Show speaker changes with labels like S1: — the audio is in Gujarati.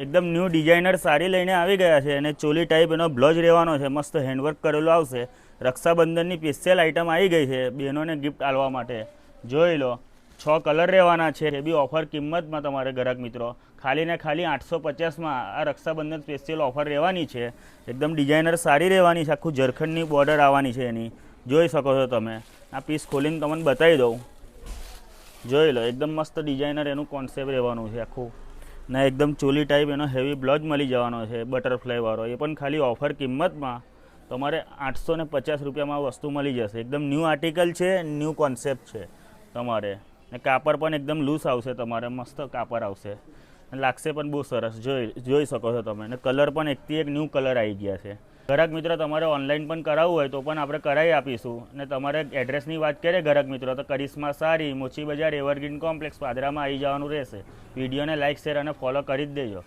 S1: એકદમ ન્યૂ ડિઝાઇનર સાડી લઈને આવી ગયા છે અને ચોલી ટાઈપ એનો બ્લાઉઝ રહેવાનો છે, મસ્ત હેન્ડવર્ક કરેલો આવશે. રક્ષાબંધનની સ્પેશિયલ આઇટમ આવી ગઈ છે બહેનોને ગિફ્ટ આપવા માટે. જોઈ લો, 6 કલર રહેવાના છે. એ બી ઓફર કિંમતમાં તમારે ગ્રાહક મિત્રો ખાલી ને ખાલી 850માં આ રક્ષાબંધન સ્પેશિયલ ઓફર રહેવાની છે. એકદમ ડિઝાઇનર સાડી રહેવાની છે, આખું ઝરખંડની બોર્ડર આવવાની છે એની. જોઈ શકો છો તમે. આ પીસ ખોલીને તમને બતાવી દઉં. જોઈ લો, એકદમ મસ્ત ડિઝાઇનર એનું કોન્સેપ્ટ રહેવાનું છે આખું. ને એકદમ ચોલી ટાઈપ એનો હેવી બ્લાઉઝ મળી જવાનો છે બટરફ્લાયવાળો. એ પણ ખાલી ઓફર કિંમતમાં તમારે 850 રૂપિયામાં વસ્તુ મળી જશે. એકદમ ન્યૂ આર્ટિકલ છે, ન્યૂ કોન્સેપ્ટ છે તમારે. ને કાપડ પણ એકદમ લૂઝ આવશે તમારે, મસ્ત કાપડ આવશે. લાગશે પણ બહુ સરસ. જોઈ શકો છો તમે. ને કલર પણ એકથી એક ન્યૂ કલર આવી ગયા છે. ગ્રાહક મિત્રો તમારે ઓનલાઈન પણ કરાવવું હોય તો પણ આપણે કરાવી આપીશું. અને તમારે એડ્રેસની વાત કરીએ ગ્રાહક મિત્રો તો કરિશ્મા સાડી, મોચી બજાર, એવરગ્રીન કોમ્પ્લેક્સ, પાદરામાં આવી જવાનું રહેશે. વિડીયોને લાઇક, શેર અને ફોલો કરી જ દેજો.